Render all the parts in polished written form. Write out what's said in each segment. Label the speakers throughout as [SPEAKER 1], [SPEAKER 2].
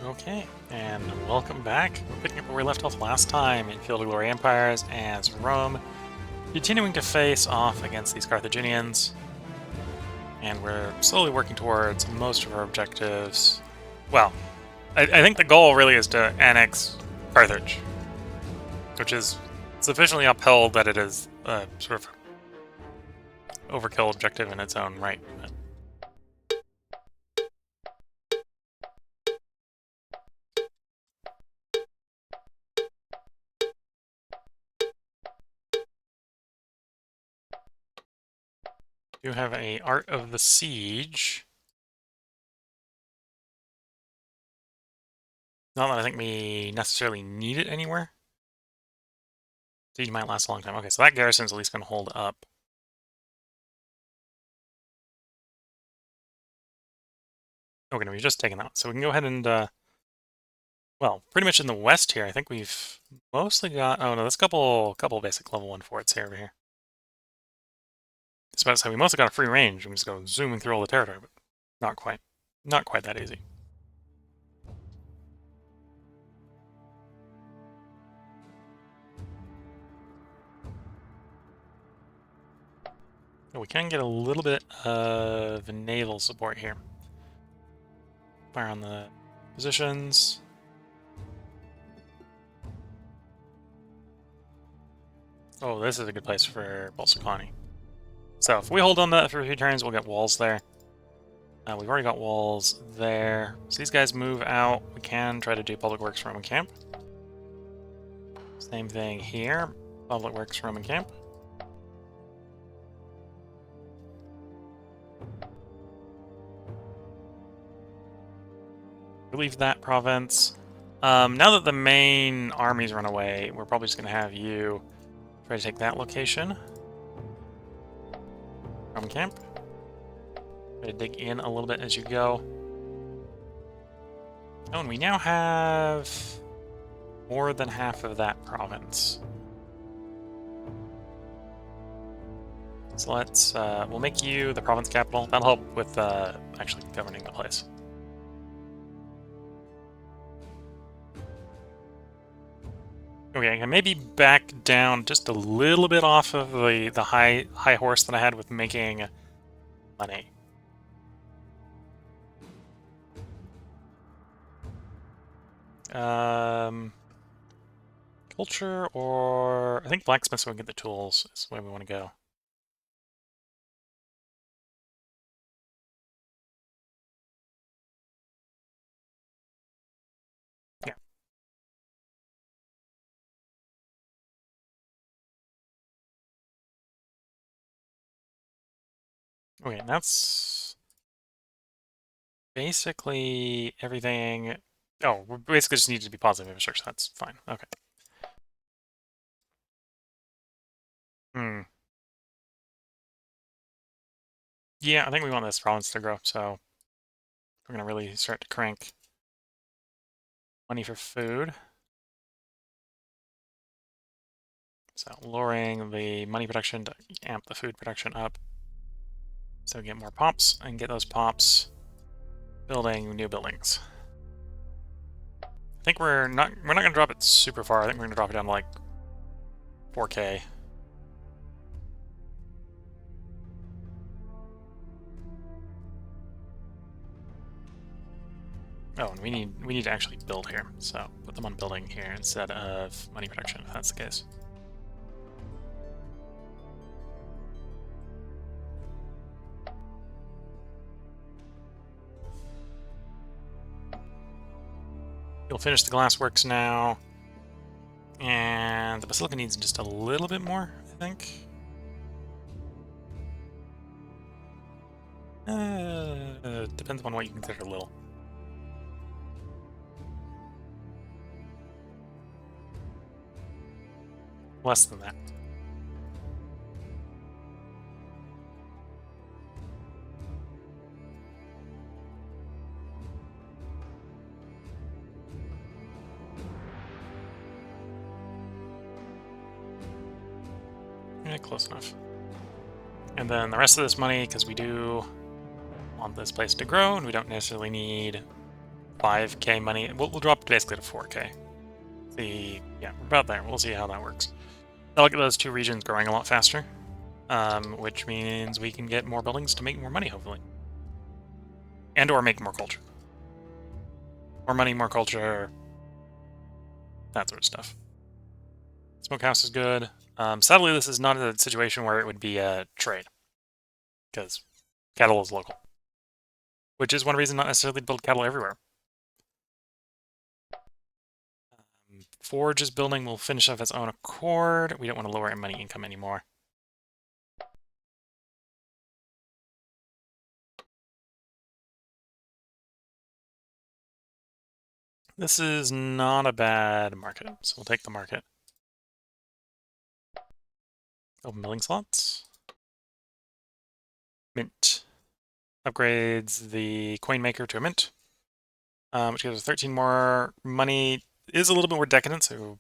[SPEAKER 1] Okay, and welcome back. We're picking up where we left off last time in Field of Glory Empires as Rome, continuing to face off against these Carthaginians, and we're slowly working towards most of our objectives. Well, I think the goal really is to annex Carthage, which is sufficiently upheld that it is a sort of overkill objective in its own right. We do have a Art of the Siege. Not that I think we necessarily need it anywhere. Siege might last a long time. Okay, so that garrison's at least going to hold up. Okay, no, we've just taken that one. So we can go ahead and, well, pretty much in the west here, I think we've mostly got... Oh, no, there's a couple basic level 1 forts here over here. It's about to say we mostly got a free range. We can just go zooming through all the territory, but not quite. Not quite that easy. We can get a little bit of naval support here. Fire on the positions. Oh, this is a good place for Bolsicani. So if we hold on that for a few turns, we'll get walls there. We've already got walls there. So these guys move out. We can try to do Public Works Roman Camp. Same thing here. Public Works Roman Camp. Relieve that province. Now that the main armies run away, we're probably just going to have you try to take that location. Roman Camp. Try to dig in a little bit as you go. Oh, and we now have more than half of that province. So let's, we'll make you the province capital. That'll help with actually governing the place. Okay, I can maybe back down just a little bit off of the high horse that I had with making money. Culture, or I think blacksmith so we can get the tools is the way we want to go. Yeah. Okay, that's basically everything. Oh, we basically just need to be positive infrastructure. That's fine. Okay. Yeah, I think we want this province to grow, so we're going to really start to crank money for food. So lowering the money production to amp the food production up. So we get more pops and get those pops building new buildings. I think we're not going to drop it super far. I think we're going to drop it down to like 4K. Oh, and we need to actually build here. So put them on building here instead of money production, if that's the case. You'll finish the glassworks now. And the basilica needs just a little bit more, I think. Depends on what you consider little. Less than that. Yeah, close enough. And then the rest of this money, because we do want this place to grow, and we don't necessarily need 5k money. We'll drop basically to 4k. See, yeah, we're about there. We'll see how that works. I'll get those two regions growing a lot faster, which means we can get more buildings to make more money, hopefully. And or make more culture. More money, more culture, that sort of stuff. Smokehouse is good. Sadly, this is not a situation where it would be a trade, because cattle is local. Which is one reason not necessarily to build cattle everywhere. Forge is building will finish off its own accord. We don't want to lower our money income anymore. This is not a bad market, so we'll take the market. Open building slots. Mint. Upgrades the coin maker to a mint, which gives us 13 more money. Is a little bit more decadent, so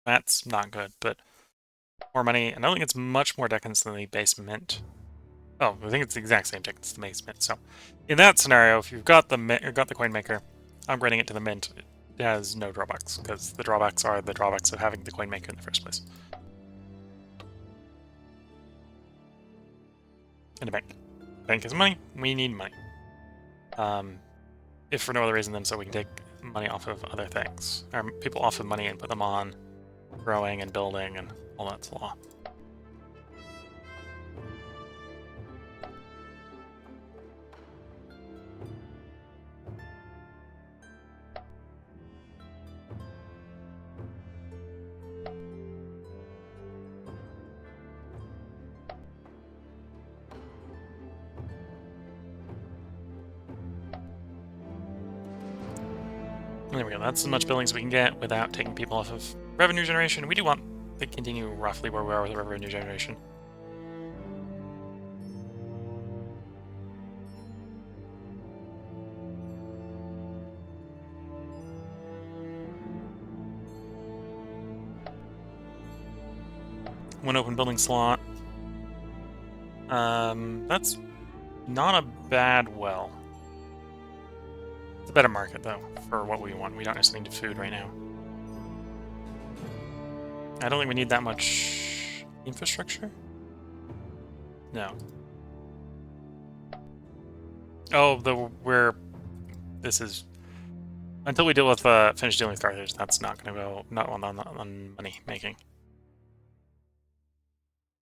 [SPEAKER 1] that's not good, but more money. And I don't think it's much more decadence than the base mint. Oh, I think it's the exact same decadence as the base mint. So in that scenario, if you've got the coin maker, upgrading it to the mint, it has no drawbacks, because the drawbacks are the drawbacks of having the coin maker in the first place. And a bank. Bank is money. We need money. If for no other reason than so we can take money off of other things. Or people off of money and put them on growing and building and all that's law. There we go. That's as much buildings as we can get without taking people off of revenue generation. We do want to continue roughly where we are with revenue generation. One open building slot. That's not a bad well. It's a better market, though, for what we want. We don't necessarily need food right now. I don't think we need that much infrastructure. No. Oh, this is... Until we deal with finish dealing with Carthage, that's not going to go... Not on money making.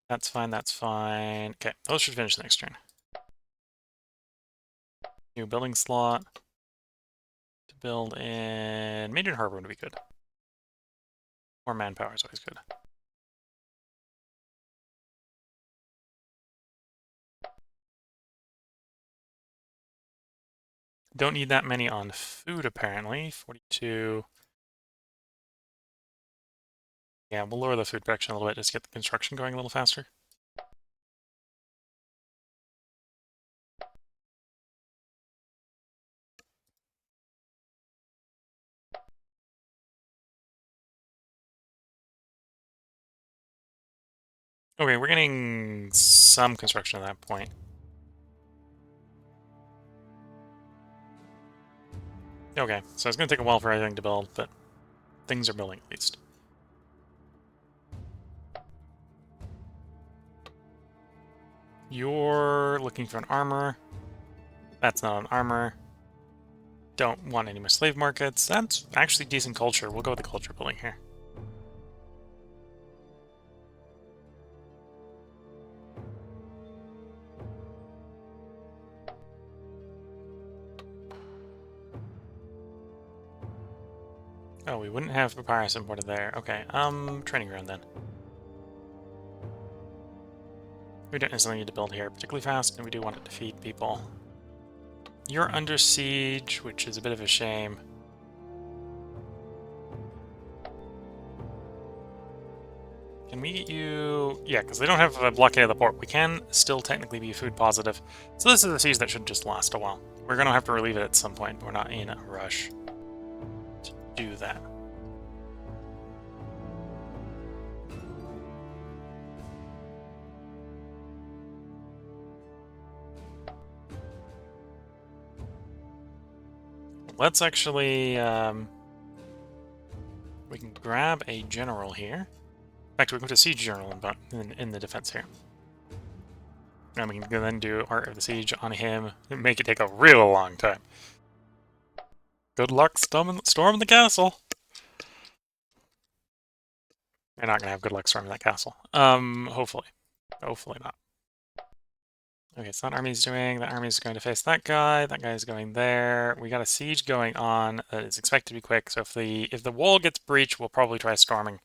[SPEAKER 1] That's fine, that's fine. Okay, those should finish next turn. New building slot. To build in Major Harbor would be good. More manpower is always good. Don't need that many on food, apparently. 42. Yeah, we'll lower the food production a little bit just to get the construction going a little faster. Okay, we're getting some construction at that point. Okay, so it's going to take a while for everything to build, but things are building at least. You're looking for an armor. That's not an armor. Don't want any more slave markets. That's actually decent culture. We'll go with the culture building here. Oh, we wouldn't have papyrus imported there. Okay, training ground then. We don't necessarily need to build here particularly fast, and we do want it to feed people. You're under siege, which is a bit of a shame. Can we get you... Yeah, because they don't have a blockade of the port. We can still technically be food positive. So this is a siege that should just last a while. We're going to have to relieve it at some point, but we're not in a rush to do that. let's actually we can grab a general here. In fact, we can put a siege general in the defense here. And we can then do Art of the Siege on him and make it take a real long time. Good luck storming the castle. You're not gonna have good luck storming that castle. Hopefully. Hopefully not. Okay, so that army's doing. That army's going to face that guy. That guy's going there. We got a siege going on that is expected to be quick. So if the wall gets breached, we'll probably try storming.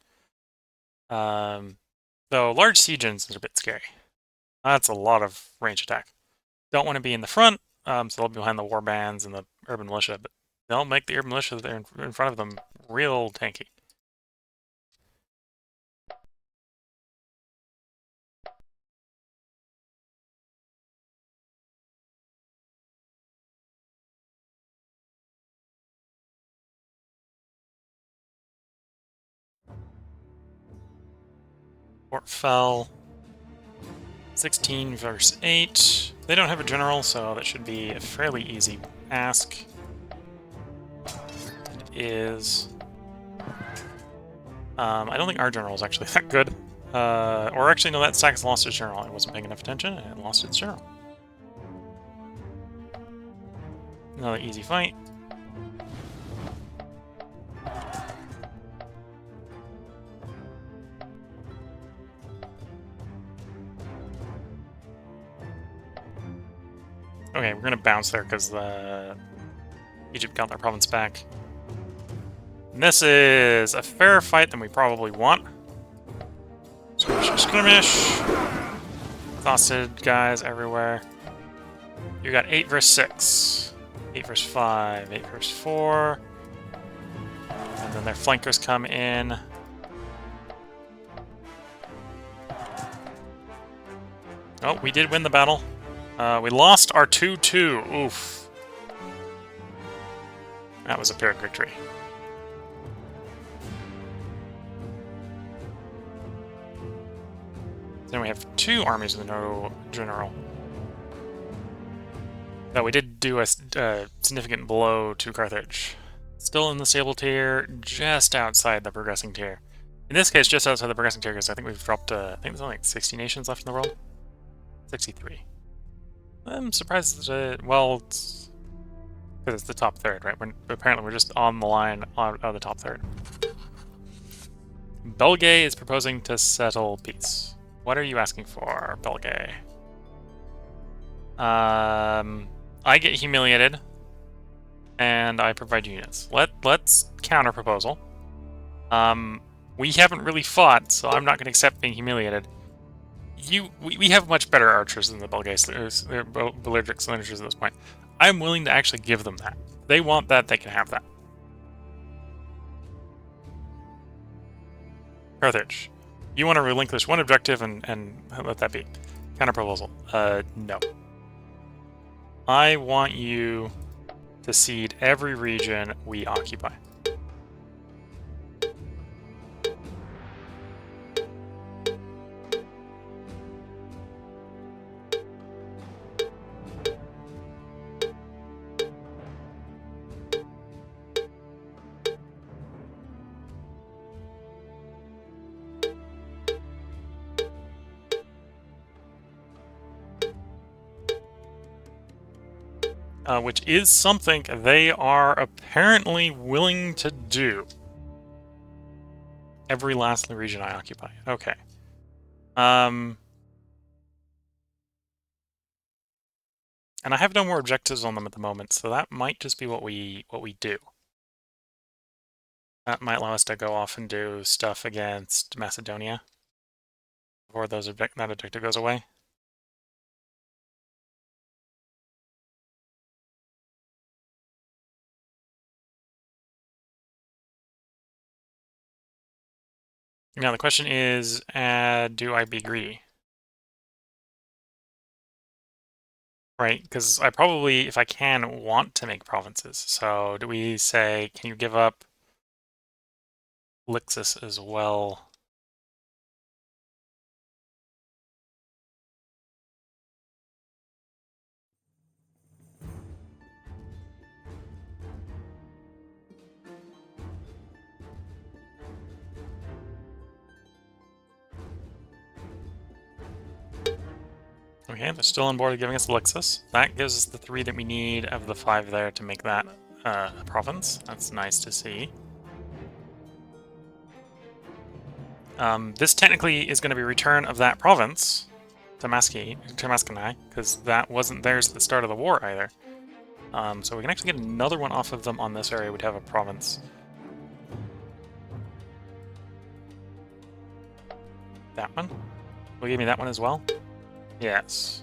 [SPEAKER 1] Though large siege engines are a bit scary. That's a lot of range attack. Don't want to be in the front, so they'll be behind the war bands and the urban militia, but they'll make the urban militia that are in front of them real tanky. Fort fell. 16 verse 8. They don't have a general, so that should be a fairly easy ask. It is. I don't think our general is actually that good. Or actually, no, that stack has lost its general. I wasn't paying enough attention, and it lost its general. Another easy fight. Okay, we're gonna bounce there because Egypt got their province back. And this is a fairer fight than we probably want. Skirmish. Exhausted guys everywhere. You got 8 versus 6. 8 versus 5. 8 versus 4. And then their flankers come in. Oh, we did win the battle. We lost our 2-2. Oof. That was a Pyrrhic victory. Then we have 2 armies with no general. Though we did do a significant blow to Carthage. Still in the stable tier, just outside the progressing tier. In this case, just outside the progressing tier, because I think we've dropped, I think there's only like 60 nations left in the world. 63. I'm surprised that, well, it's because it's the top third, right? Apparently we're just on the line of the top third. Belgae is proposing to settle peace. What are you asking for, Belgae? I get humiliated, and I provide units. Let's counter proposal. We haven't really fought, so I'm not going to accept being humiliated. We have much better archers than the Belgic Cylinders at this point. I'm willing to actually give them that. If they want that, they can have that. Carthage, you want to relinquish one objective and let that be. Counter proposal. No. I want you to cede every region we occupy. Which is something they are apparently willing to do. Every last region I occupy. Okay. And I have no more objectives on them at the moment, so that might just be what we do. That might allow us to go off and do stuff against Macedonia before that objective goes away. Now the question is, do I be greedy? Right, because I probably, if I can, want to make provinces. So do we say, can you give up Lixus as well? Okay, they're still on board with giving us Elixis. That gives us the 3 that we need of the 5 there to make that a province. That's nice to see. This technically is going to be return of that province to Maskanai, because that wasn't theirs at the start of the war either. So we can actually get another one off of them on this area. We'd have a province. That one? Will you give me that one as well? Yes.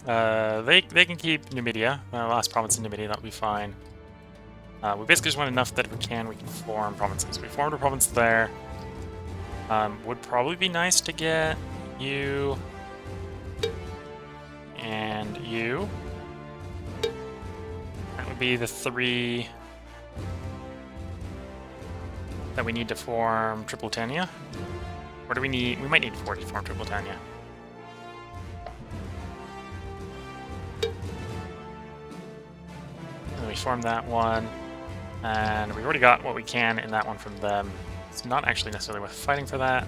[SPEAKER 1] They can keep Numidia, the last province in Numidia, that'll be fine. We basically just want enough that if we can form provinces. We formed a province there. Would probably be nice to get you and you. That would be the 3 that we need to form Tripolitania. Or do we need... We might need 4 to form Tripolitania. And we formed that one. And we've already got what we can in that one from them. It's not actually necessarily worth fighting for that.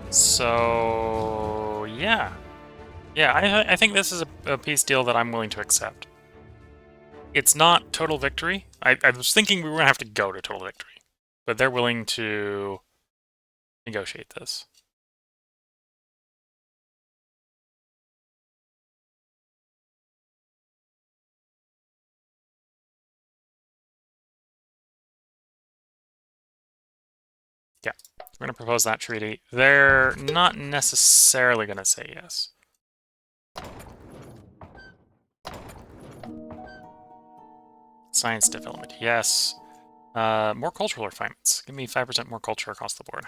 [SPEAKER 1] So... yeah. Yeah, I think this is a peace deal that I'm willing to accept. It's not total victory. I was thinking we were going to have to go to total victory. But they're willing to negotiate this. Yeah, we're going to propose that treaty. They're not necessarily going to say yes. Science development, yes. More cultural refinements. Give me 5% more culture across the board.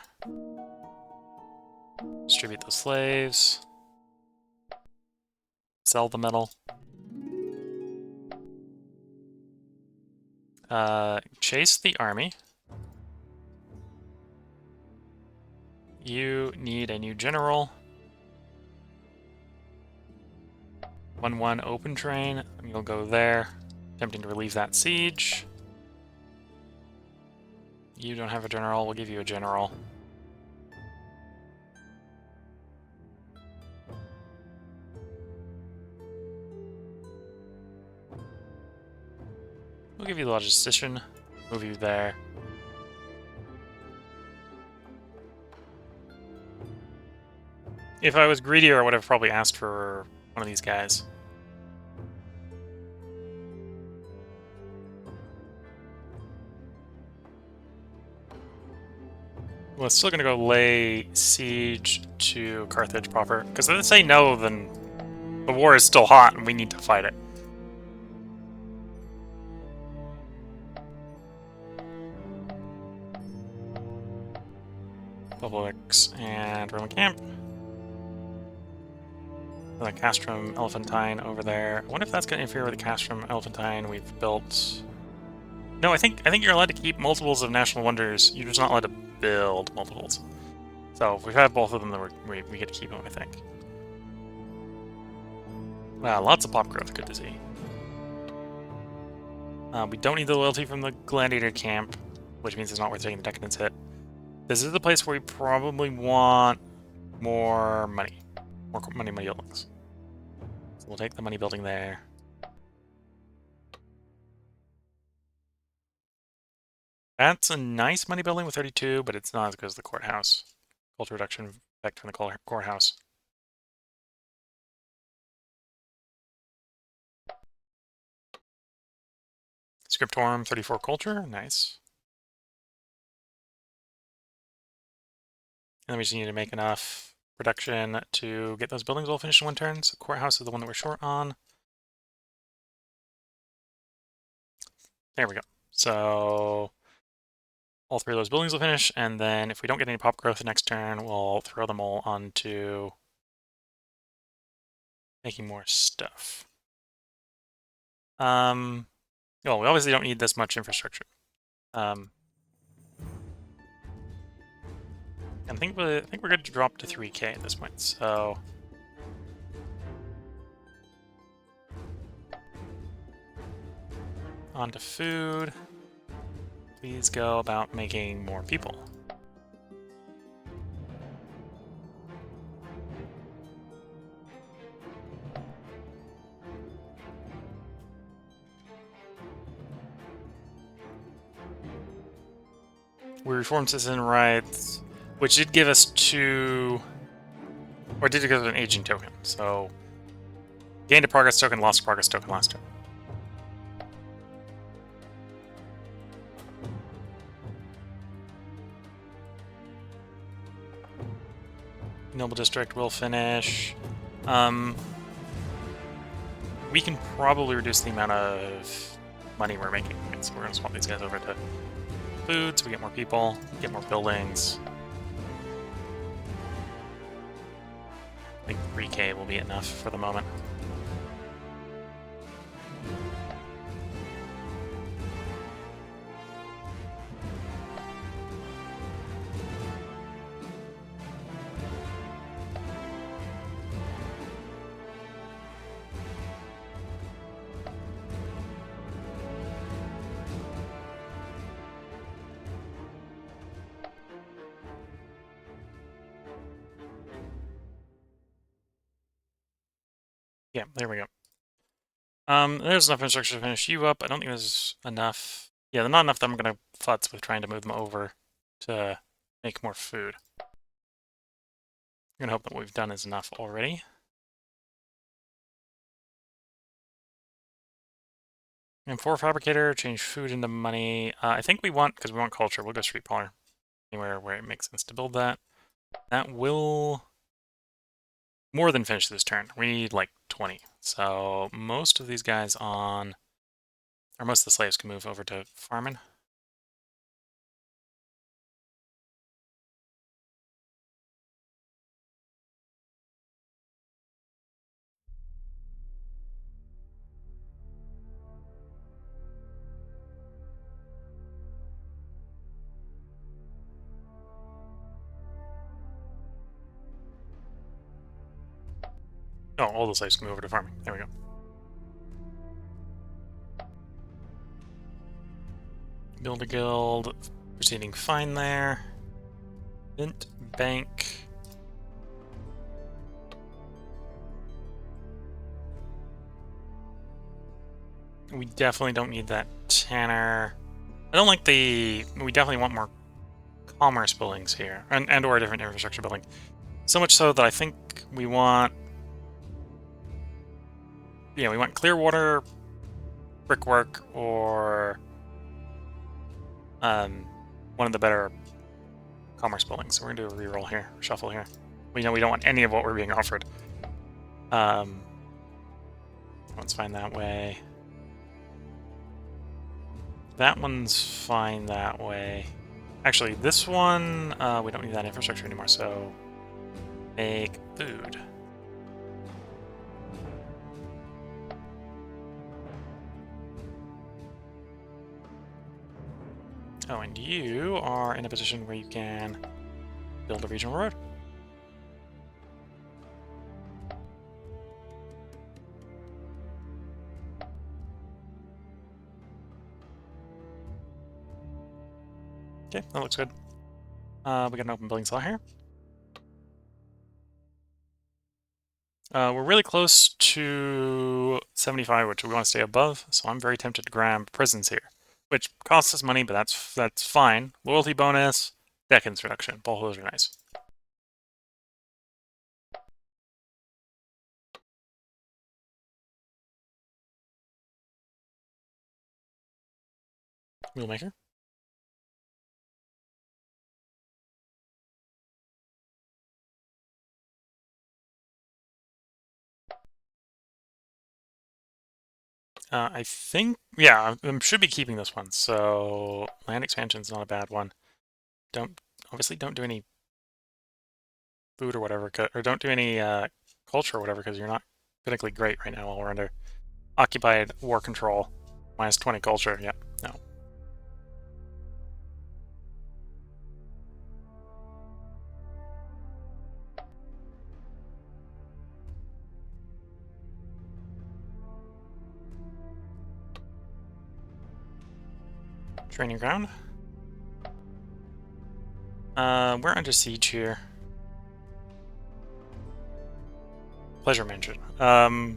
[SPEAKER 1] Distribute those slaves. Sell the metal. Chase the army. You need a new general. 1-1 open train. You'll go there. Attempting to relieve that siege. You don't have a general. We'll give you a general. We'll give you the logistician. Move you there. If I was greedier, I would have probably asked for one of these guys. Well, it's still going to go lay siege to Carthage proper. Because if they say no, then the war is still hot and we need to fight it. Publix and Roman camp. The Castrum Elephantine over there. I wonder if that's going to interfere with the Castrum Elephantine we've built. No, I think you're allowed to keep multiples of National Wonders. You're just not allowed to build multiples. So if we have both of them, then we get to keep them, I think. Wow, lots of pop growth. Good to see. We don't need the loyalty from the Gladiator camp, which means it's not worth taking the Decadence hit. This is the place where we probably want more money. More money buildings. So we'll take the money building there. That's a nice money building with 32, but it's not as good as the courthouse. Culture reduction effect from the courthouse. Scriptorum, 34 culture, nice. And then we just need to make enough production to get those buildings all finished in 1 turn. So courthouse is the one that we're short on. There we go. So all 3 of those buildings will finish, and then if we don't get any pop growth the next turn, we'll throw them all onto making more stuff. Well, we obviously don't need this much infrastructure. I think we're going to drop to 3K at this point, so... On to food. Please go about making more people. We reformed citizen rights, which did give us 2... Or did it give us an aging token? So... Gained a progress token, lost a progress token last turn. Noble District will finish. We can probably reduce the amount of money we're making. So we're going to swap these guys over to food so we get more people, get more buildings. I think 3k will be enough for the moment. Yeah, there we go. There's enough infrastructure to finish you up. I don't think there's enough. Yeah, not enough that I'm going to futz with trying to move them over to make more food. I'm going to hope that what we've done is enough already. And for fabricator, change food into money. I think we want, because we want culture, we'll go street polar. Anywhere where it makes sense to build that. That will more than finish this turn. We need like 20. So most of these guys on, or most of the slaves can move over to farming. Oh, all the slaves can move over to farming. There we go. Build a guild. Proceeding fine there. Mint bank. We definitely don't need that tanner. I don't like the... We definitely want more commerce buildings here. And or a different infrastructure building. So much so that I think we want... Yeah, we want Clearwater, brickwork, or one of the better commerce buildings. So we're gonna do a reroll here, shuffle here. We know we don't want any of what we're being offered. One's fine that way. That one's fine that way. Actually, this one, we don't need that infrastructure anymore, so make food. Oh, and you are in a position where you can build a regional road. Okay, that looks good. We got an open building slot here. We're really close to 75, which we want to stay above, so I'm very tempted to grab prisons here, which costs us money, but that's fine. Loyalty bonus, deck introduction, both of those are nice. Wheelmaker. I think, yeah, I should be keeping this one. So land expansion's not a bad one. Obviously don't do any food or whatever, or don't do any culture or whatever, because you're not politically great right now while we're under occupied war control. Minus 20 culture, yeah, no. Training ground. We're under siege here. Pleasure mansion. No,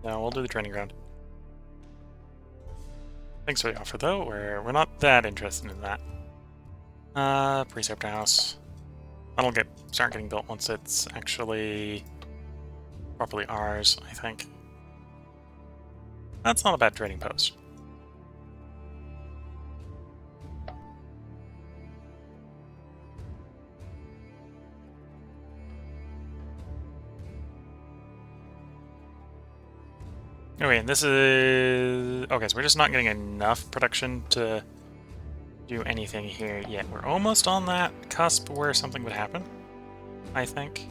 [SPEAKER 1] we'll do the training ground. Thanks for the offer, though. We're not that interested in that. Preceptor House. That'll start getting built once it's actually properly ours, I think. That's not a bad trading post. Okay, and this is... Okay, so we're just not getting enough production to do anything here yet. We're almost on that cusp where something would happen, I think.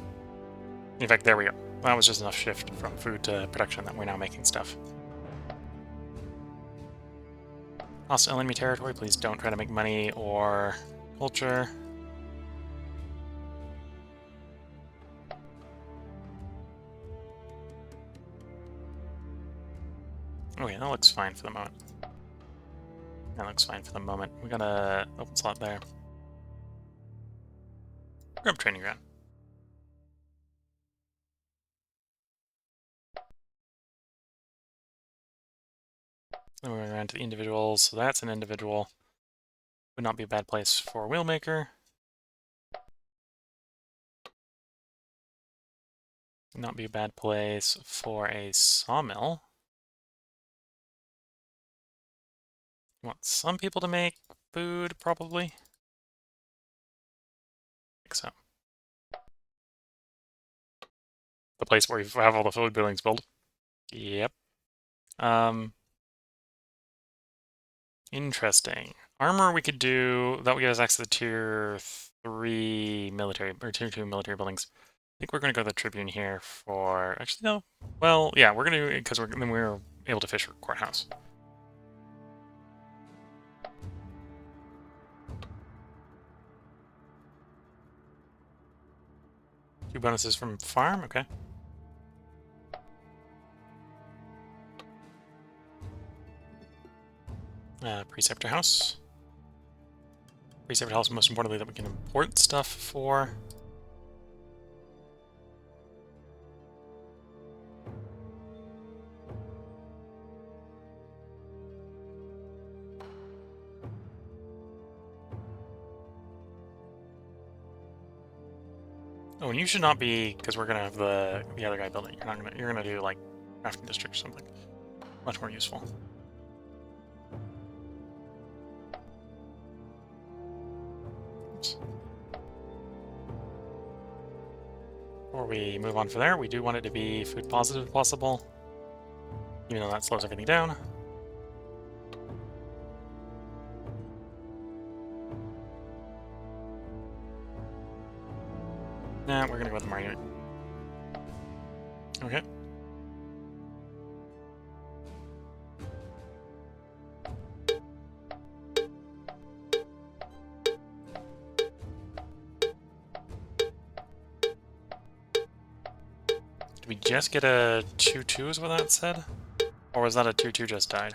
[SPEAKER 1] In fact, there we go. That was just enough shift from food to production that we're now making stuff. Hostile enemy territory, please don't try to make money or culture. Okay, that looks fine for the moment. That looks fine for the moment. We got a open slot there. Grab training ground. Then we're going around to the individuals, so that's an individual. Would not be a bad place for a wheelmaker. Would not be a bad place for a sawmill. Want some people to make food, probably. I think so. The place where you have all the food buildings built. Yep. Interesting. Armor we could do, that would give us access to Tier 3 military, or Tier 2 military buildings. I think we're going to go to the Tribune here for, actually no, well, yeah, we're going to, because then we're able to fish for Courthouse. Two bonuses from farm, okay. Preceptor House. Preceptor House, most importantly, that we can import stuff for. Oh, and you should not be, because we're gonna have the other guy building. You're gonna do like crafting district or something. Much more useful. Oops. Before we move on from there, we do want it to be food positive if possible, even though that slows everything down. Nah, we're gonna go with the Mario. Okay. Did we just get a 2-2 is what that said? Or was that a 2-2 just died?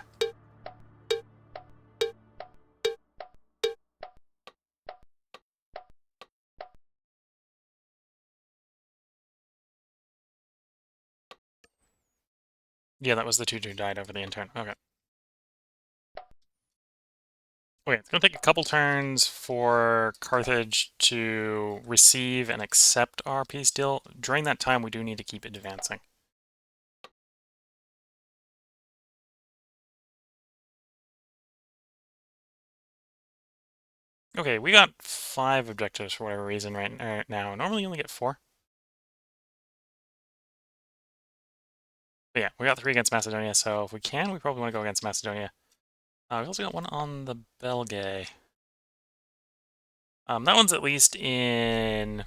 [SPEAKER 1] Yeah, that was the 2-2 died over the intern. Okay. Okay, it's going to take a couple turns for Carthage to receive and accept our peace deal. During that time, we do need to keep advancing. Okay, we got 5 objectives for whatever reason right now. Normally you only get 4. But yeah, we got 3 against Macedonia, so if we can, we probably want to go against Macedonia. We also got one on the Belgae. That one's at least in...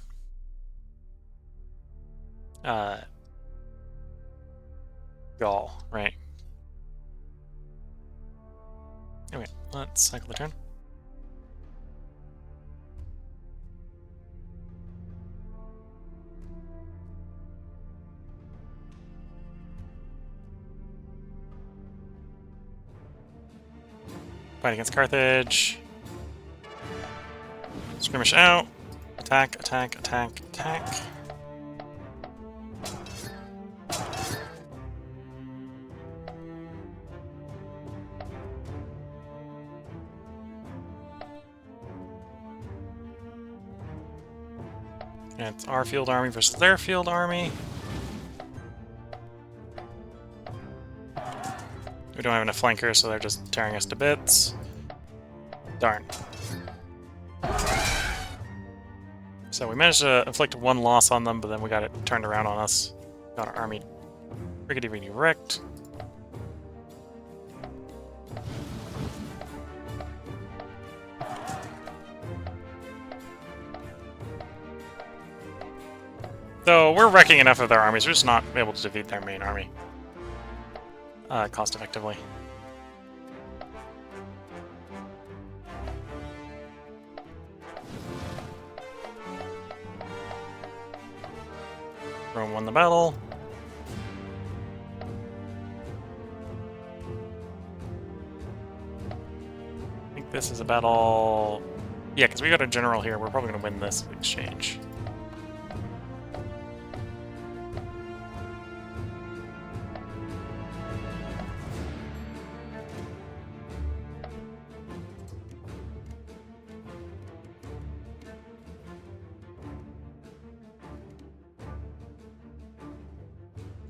[SPEAKER 1] Gaul, right? Okay, let's cycle the turn. Fight against Carthage. Skirmish out. Attack, attack, attack, attack. It's our field army versus their field army. We don't have enough flankers, so they're just tearing us to bits. Darn. So we managed to inflict one loss on them, but then we got it turned around on us. Got our army rickety wrecked. Though we're wrecking enough of their armies, we're just not able to defeat their main army cost effectively. Rome won the battle. I think this is a battle... Yeah, because we got a general here. We're probably going to win this exchange.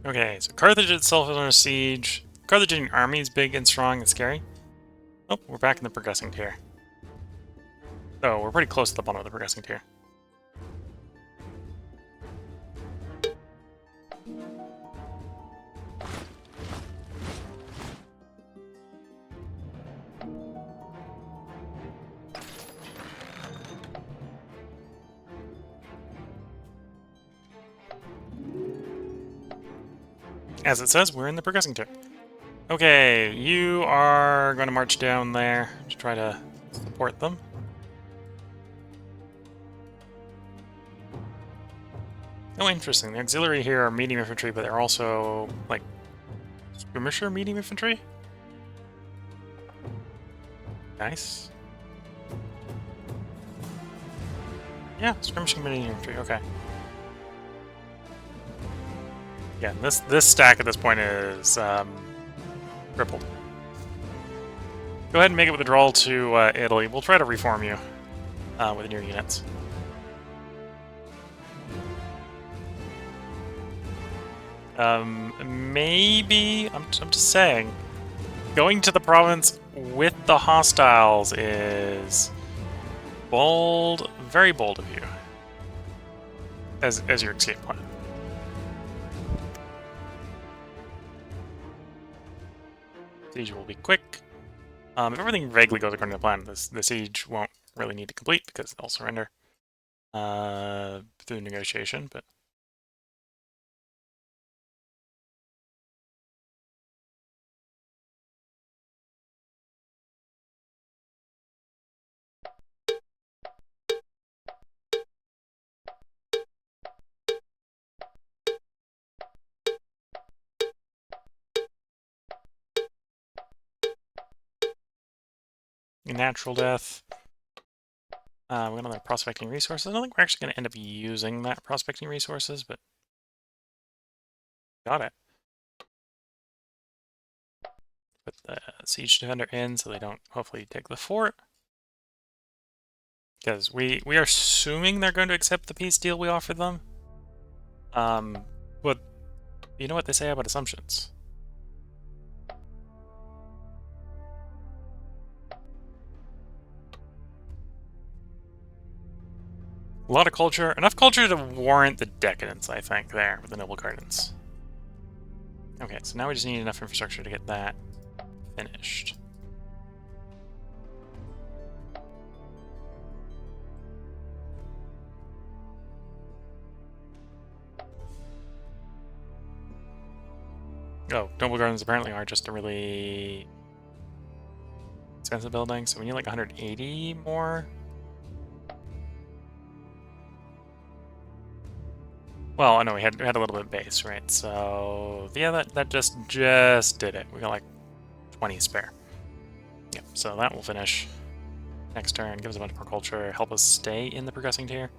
[SPEAKER 1] Okay, so Carthage itself is under siege. Carthaginian army is big and strong and scary. Oh, we're back in the progressing tier. Oh, we're pretty close to the bottom of the progressing tier. As it says, we're in the progressing tier. Okay, you are going to march down there to try to support them. Oh, interesting. The auxiliary here are medium infantry, but they're also, like, skirmisher medium infantry? Nice. Yeah, skirmishing medium infantry, okay. Yeah, this stack at this point is crippled. Go ahead and make it with a draw to Italy. We'll try to reform you with new units. Maybe I'm just saying, going to the province with the hostiles is bold, very bold of you, as your escape plan. Siege will be quick. If everything vaguely goes according to plan, the siege won't really need to complete because they'll surrender through negotiation. But natural death. We got another prospecting resources. I don't think we're actually going to end up using that prospecting resources, but got it. Put the siege defender in so they don't hopefully take the fort. Because we are assuming they're going to accept the peace deal we offered them. But you know what they say about assumptions. A lot of culture, enough culture to warrant the decadence, I think, there with the Noble Gardens. Okay, so now we just need enough infrastructure to get that finished. Oh, Noble Gardens apparently are just a really expensive building, so we need like 180 more. Well, I know we had a little bit of base, right? So yeah, that just did it. We got like 20 spare. Yep, so that will finish next turn. Give us a bunch more culture, help us stay in the progressing tier.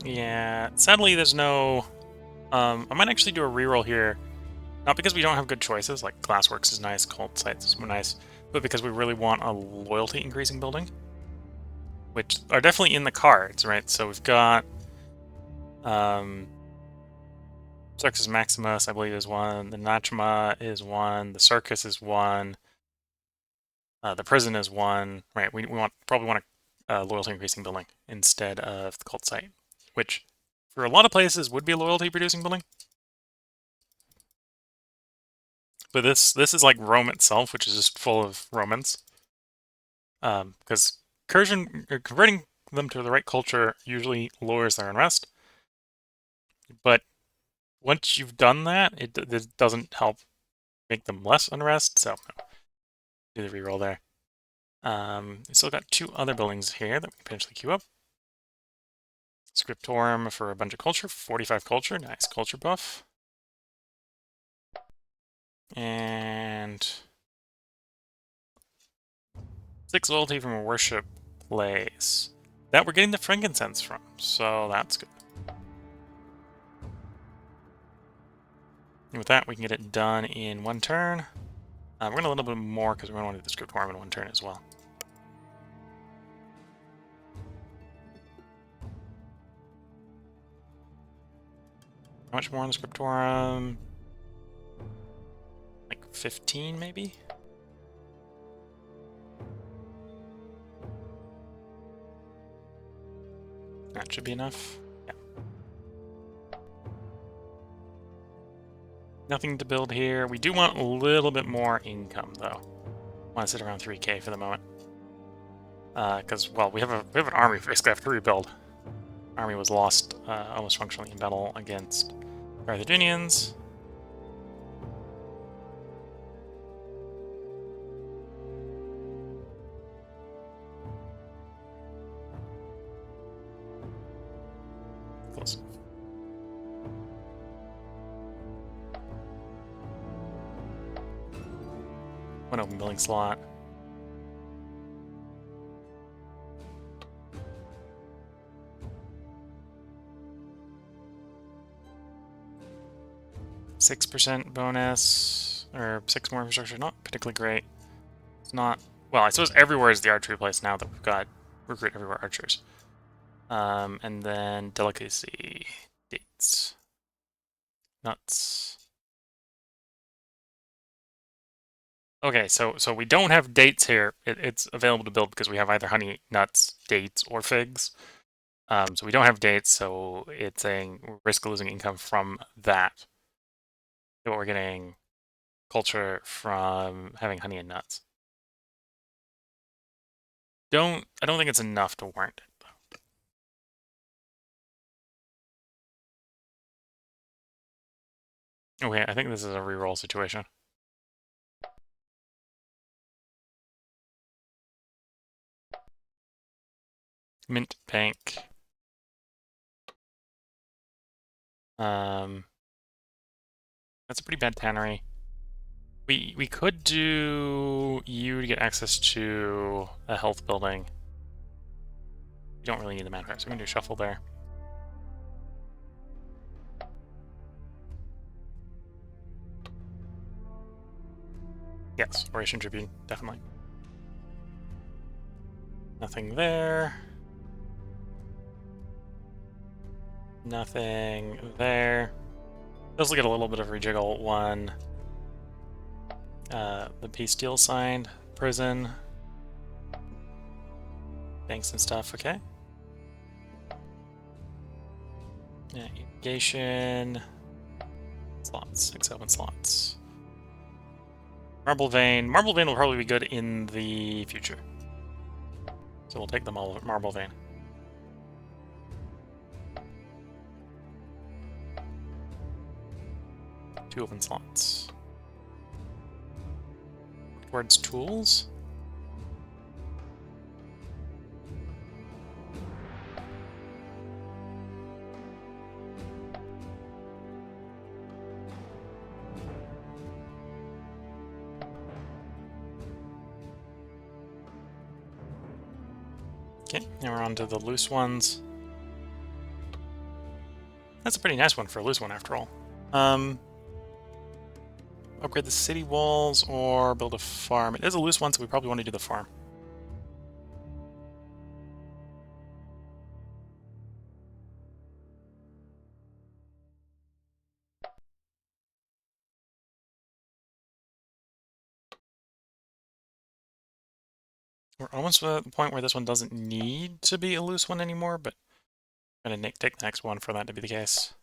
[SPEAKER 1] Yeah, sadly there's no... I might actually do a reroll here. Not because we don't have good choices, like Glassworks is nice, Cult Sites is nice, but because we really want a loyalty increasing building, which are definitely in the cards, right? So we've got Circus Maximus, I believe, is one. The Nachima is one. The Circus is one. The Prison is one. Right? We probably want a loyalty increasing building instead of the Cult Site, which for a lot of places would be a loyalty producing building. But this is like Rome itself, which is just full of Romans. Because converting them to the right culture usually lowers their unrest. But once you've done that, it doesn't help make them less unrest. So do the reroll there. We still got two other buildings here that we can potentially queue up. Scriptorum for a bunch of culture, 45 culture, nice culture buff. And 6 loyalty from a worship place that we're getting the frankincense from, so that's good. And with that, we can get it done in 1 turn. We're going to a little bit more because we're going to want to do the Scriptorum in 1 turn as well. How much more on the Scriptorum? Like 15, maybe? That should be enough. Yeah. Nothing to build here. We do want a little bit more income, though. I want to sit around 3k for the moment. Because, well, we have an army we basically have to rebuild. Army was lost almost functionally in battle against Carthaginians. Close. One open building slot. %6 bonus, or 6 more infrastructure, not particularly great. It's not, well, I suppose everywhere is the archery place now that we've got recruit everywhere archers. And then delicacy, dates, nuts. Okay, so we don't have dates here. It's available to build because we have either honey, nuts, dates, or figs. So we don't have dates, so it's saying risk of losing income from that. But we're getting culture from having honey and nuts. I don't think it's enough to warrant it, though. Okay, I think this is a reroll situation. Mint bank. That's a pretty bad tannery. We could do you to get access to a health building. You don't really need the manpower, so we're gonna do shuffle there. Yes, Oration Tribune, definitely. Nothing there. Nothing there. Does get a little bit of rejiggle. 1. The peace deal signed. Prison. Banks and stuff, okay. Yeah, irrigation. Slots, 6 open slots. Marble Vein. Marble Vein will probably be good in the future. So we'll take the Marble Vein. Two open slots. Towards tools. Okay, now we're on to the loose ones. That's a pretty nice one for a loose one, after all. Upgrade the city walls or build a farm. It is a loose one, so we probably want to do the farm. We're almost at the point where this one doesn't need to be a loose one anymore, but I'm going to take the next one for that to be the case.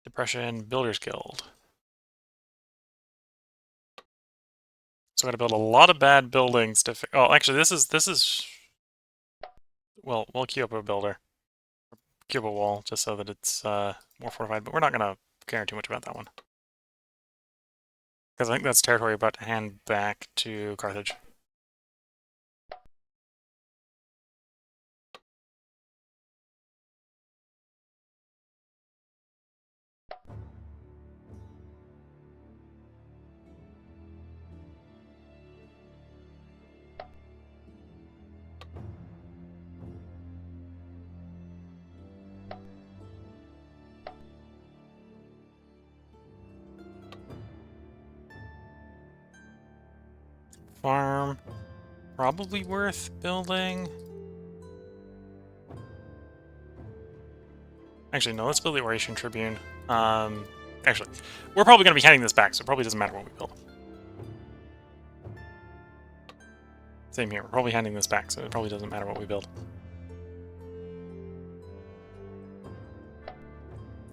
[SPEAKER 1] Depression, Builders Guild. So I got to build a lot of bad buildings to. Oh, actually, this is. Well, we'll queue up a builder, queue up a wall, just so that it's more fortified. But we're not gonna care too much about that one, because I think that's territory about to hand back to Carthage. Farm, probably worth building. Actually, no, let's build the Oration Tribune. Actually, we're probably going to be handing this back, so it probably doesn't matter what we build. Same here, we're probably handing this back, so it probably doesn't matter what we build.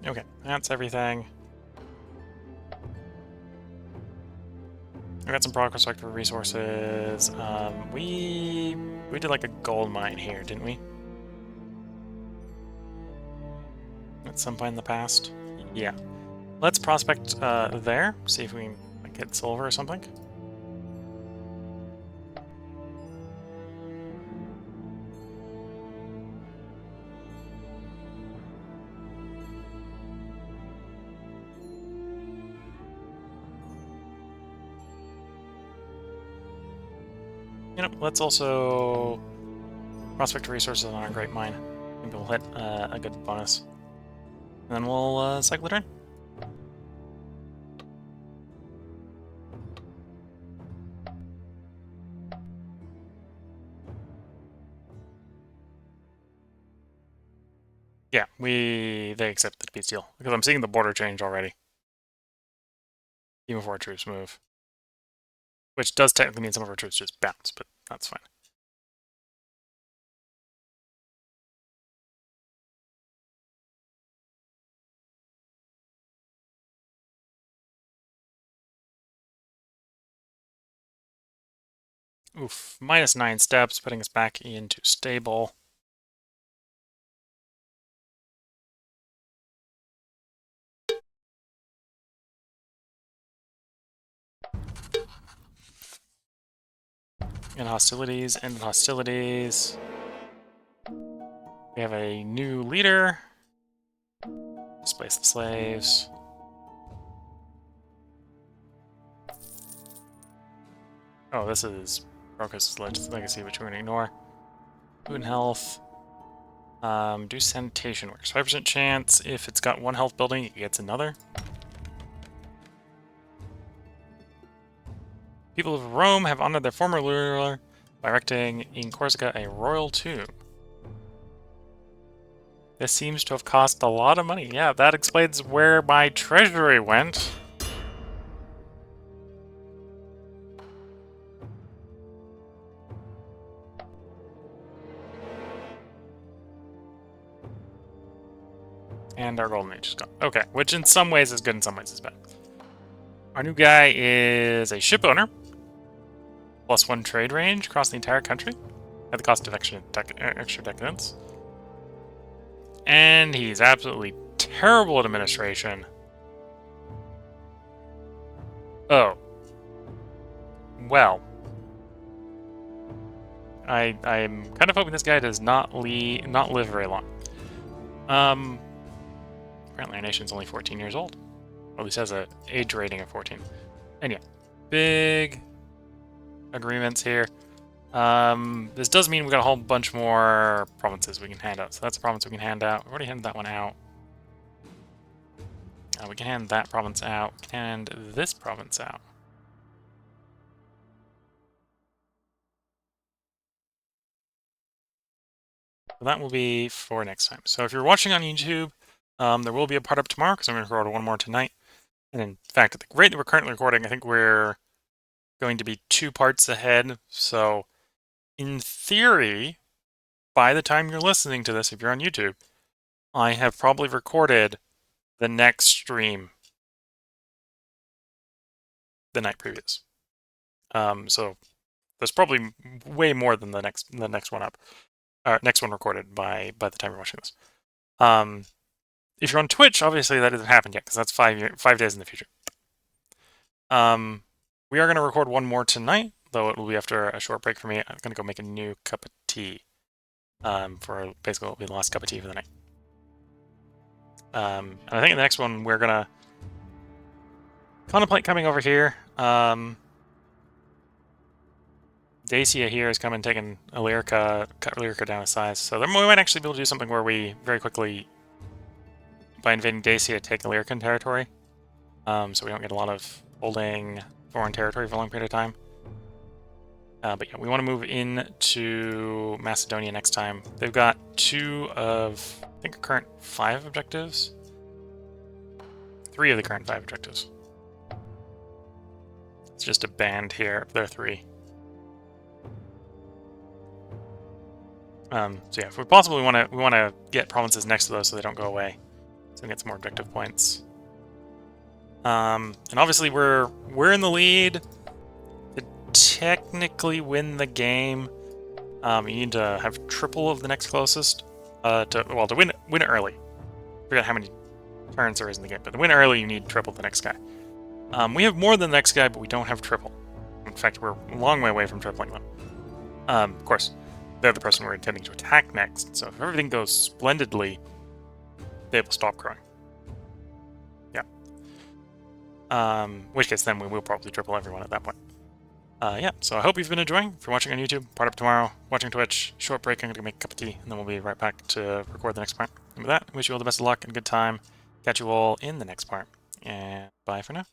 [SPEAKER 1] Okay, that's everything. I got some progress vector resources. We did like a gold mine here, didn't we? At some point in the past. Yeah. Let's prospect there. See if we can get silver or something. You know, let's also prospect resources on our Great Mine. Maybe we'll hit a good bonus. And then we'll cycle it in. Yeah, they accepted the peace deal, because I'm seeing the border change already. Even before our troops move. Which does technically mean some of our troops just bounce, but that's fine. Oof, -9 steps, putting us back into stable. In hostilities, ended hostilities. We have a new leader. Displace the slaves. Oh, this is Brocus' legacy, which we're going to ignore. Food and health. Do sanitation works. 5% chance. If it's got 1 health building, it gets another. People of Rome have honored their former ruler by erecting in Corsica a royal tomb. This seems to have cost a lot of money. Yeah, that explains where my treasury went. And our golden age is gone. Okay, which in some ways is good, in some ways is bad. Our new guy is a ship owner. +1 trade range across the entire country at the cost of extra decadence. And he's absolutely terrible at administration. Oh. Well. I'm kind of hoping this guy does not live very long. Apparently our nation's only 14 years old. Or at least has an age rating of 14. And yeah, big agreements here. This does mean we got a whole bunch more provinces we can hand out. So that's a province we can hand out. We already handed that one out. We can hand that province out. We can hand this province out. So that will be for next time. So if you're watching on YouTube, there will be a part up tomorrow because I'm going to record one more tonight. And in fact, at the rate that we're currently recording, I think we're going to be 2 parts ahead. So in theory, by the time you're listening to this, if you're on YouTube, I have probably recorded the next stream the night previous. So there's probably way more than the next one up, next one recorded by the time you're watching this. If you're on Twitch, obviously that hasn't happened yet because that's 5 days in the future. We are going to record one more tonight, though it will be after a short break for me. I'm going to go make a new cup of tea. For basically what will be the last cup of tea for the night. And I think the next one we're going to contemplate coming over here. Dacia here has come and taken Illyrica, cut Illyrica down a size. So we might actually be able to do something where we very quickly, by invading Dacia, take Illyrican territory. So we don't get a lot of holding foreign territory for a long period of time. But yeah, we want to move into Macedonia next time. They've got 2 of, I think, current 5 objectives. 3 of the current 5 objectives. It's just a band here. There are 3. So yeah, if possible, we want to get provinces next to those so they don't go away, so we get some more objective points. And obviously we're in the lead. To technically win the game, you need to have triple of the next closest. To win it early. I forgot how many turns there is in the game, but to win early, you need triple the next guy. We have more than the next guy, but we don't have triple. In fact, we're a long way away from tripling them. Of course, they're the person we're intending to attack next, so if everything goes splendidly, they will stop growing. Yeah. Which case, then we will probably triple everyone at that point. Yeah, so I hope you've been enjoying. If you're watching on YouTube, part up tomorrow. Watching Twitch, short break, I'm going to make a cup of tea, and then we'll be right back to record the next part. And with that, wish you all the best of luck and good time. Catch you all in the next part, and bye for now.